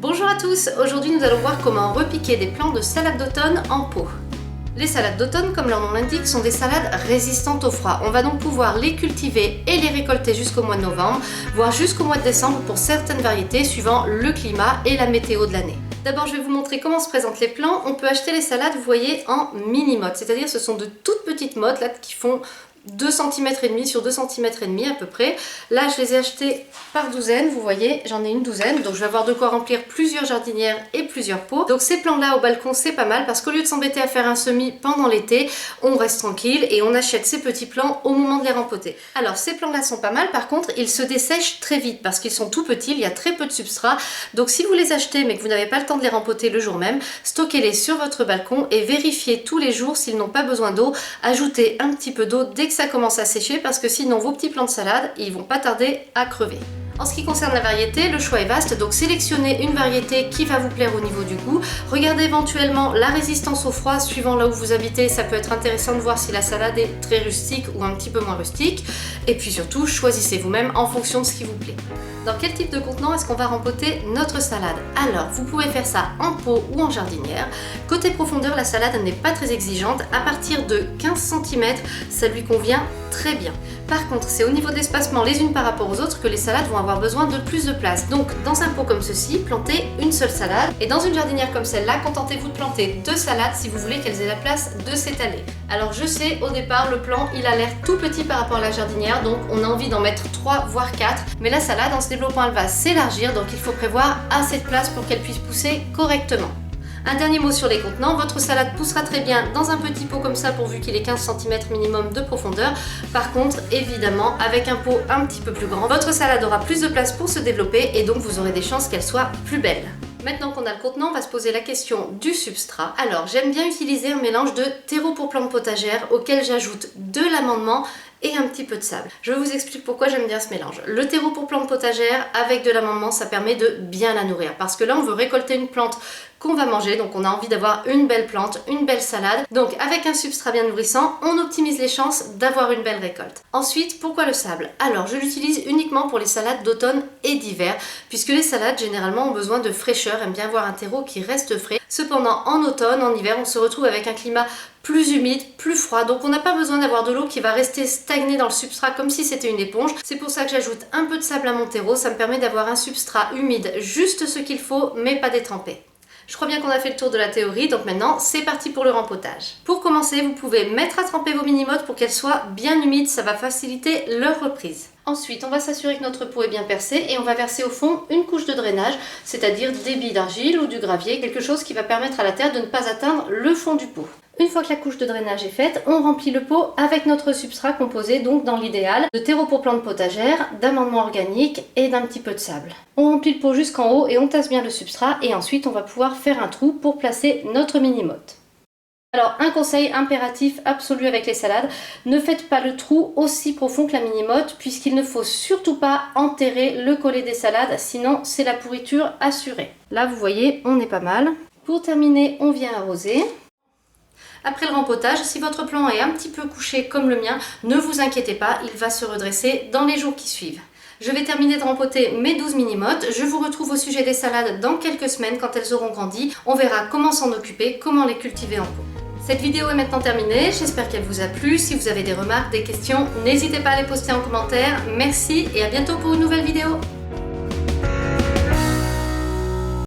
Bonjour à tous, aujourd'hui nous allons voir comment repiquer des plants de salade d'automne en pot. Les salades d'automne, comme leur nom l'indique, sont des salades résistantes au froid. On va donc pouvoir les cultiver et les récolter jusqu'au mois de novembre, voire jusqu'au mois de décembre pour certaines variétés suivant le climat et la météo de l'année. D'abord, je vais vous montrer comment se présentent les plants. On peut acheter les salades, vous voyez, en mini-mottes, c'est-à-dire ce sont de toutes petites mottes là, qui font 2 cm et demi sur 2 cm et demi à peu près. Là, je les ai achetés par douzaine, vous voyez, j'en ai une douzaine, donc je vais avoir de quoi remplir plusieurs jardinières et plusieurs pots. Donc ces plants-là au balcon, c'est pas mal parce qu'au lieu de s'embêter à faire un semis pendant l'été, on reste tranquille et on achète ces petits plants au moment de les rempoter. Alors ces plants-là sont pas mal, par contre, ils se dessèchent très vite parce qu'ils sont tout petits, il y a très peu de substrat. Donc si vous les achetez mais que vous n'avez pas le temps de les rempoter le jour même, stockez-les sur votre balcon et vérifiez tous les jours s'ils n'ont pas besoin d'eau. Ajoutez un petit peu d'eau dès que ça commence à sécher parce que sinon vos petits plants de salade ils vont pas tarder à crever. En ce qui concerne la variété, le choix est vaste, donc sélectionnez une variété qui va vous plaire au niveau du goût. Regardez éventuellement la résistance au froid suivant là où vous habitez, ça peut être intéressant de voir si la salade est très rustique ou un petit peu moins rustique. Et puis surtout, choisissez vous-même en fonction de ce qui vous plaît. Dans quel type de contenant est-ce qu'on va rempoter notre salade? Alors, vous pouvez faire ça en pot ou en jardinière. Côté profondeur, la salade n'est pas très exigeante. À partir de 15 cm, ça lui convient très bien. Par contre, c'est au niveau de l'espacement les unes par rapport aux autres que les salades vont avoir besoin de plus de place. Donc, dans un pot comme ceci, plantez une seule salade. Et dans une jardinière comme celle-là, contentez-vous de planter 2 salades si vous voulez qu'elles aient la place de s'étaler. Alors, je sais, au départ, le plan, il a l'air tout petit par rapport à la jardinière, donc on a envie d'en mettre 3 voire 4. Mais la salade, en se développant, elle va s'élargir, donc il faut prévoir assez de place pour qu'elle puisse pousser correctement. Un dernier mot sur les contenants, votre salade poussera très bien dans un petit pot comme ça pourvu qu'il ait 15 cm minimum de profondeur. Par contre, évidemment, avec un pot un petit peu plus grand, votre salade aura plus de place pour se développer et donc vous aurez des chances qu'elle soit plus belle. Maintenant qu'on a le contenant, on va se poser la question du substrat. Alors, j'aime bien utiliser un mélange de terreau pour plantes potagères auquel j'ajoute de l'amendement et un petit peu de sable. Je vous explique pourquoi j'aime bien ce mélange. Le terreau pour plantes potagères avec de l'amendement, ça permet de bien la nourrir parce que là, on veut récolter une plante qu'on va manger, donc on a envie d'avoir une belle plante, une belle salade. Donc avec un substrat bien nourrissant, on optimise les chances d'avoir une belle récolte. Ensuite, pourquoi le sable? Alors je l'utilise uniquement pour les salades d'automne et d'hiver, puisque les salades généralement ont besoin de fraîcheur, aiment bien avoir un terreau qui reste frais. Cependant, en automne, en hiver, on se retrouve avec un climat plus humide, plus froid, donc on n'a pas besoin d'avoir de l'eau qui va rester stagnée dans le substrat comme si c'était une éponge. C'est pour ça que j'ajoute un peu de sable à mon terreau, ça me permet d'avoir un substrat humide, juste ce qu'il faut, mais pas détrempé. Je crois bien qu'on a fait le tour de la théorie, donc maintenant c'est parti pour le rempotage. Pour commencer, vous pouvez mettre à tremper vos mini-mottes pour qu'elles soient bien humides, ça va faciliter leur reprise. Ensuite, on va s'assurer que notre pot est bien percé et on va verser au fond une couche de drainage, c'est-à-dire des billes d'argile ou du gravier, quelque chose qui va permettre à la terre de ne pas atteindre le fond du pot. Une fois que la couche de drainage est faite, on remplit le pot avec notre substrat composé donc dans l'idéal de terreau pour plantes potagères, d'amendement organique et d'un petit peu de sable. On remplit le pot jusqu'en haut et on tasse bien le substrat et ensuite on va pouvoir faire un trou pour placer notre mini-motte. Alors un conseil impératif absolu avec les salades, ne faites pas le trou aussi profond que la mini-motte puisqu'il ne faut surtout pas enterrer le collet des salades, sinon c'est la pourriture assurée. Là vous voyez, on est pas mal. Pour terminer, on vient arroser. Après le rempotage, si votre plant est un petit peu couché comme le mien, ne vous inquiétez pas, il va se redresser dans les jours qui suivent. Je vais terminer de rempoter mes 12 mini-mottes. Je vous retrouve au sujet des salades dans quelques semaines quand elles auront grandi. On verra comment s'en occuper, comment les cultiver en pot. Cette vidéo est maintenant terminée, j'espère qu'elle vous a plu. Si vous avez des remarques, des questions, n'hésitez pas à les poster en commentaire. Merci et à bientôt pour une nouvelle vidéo.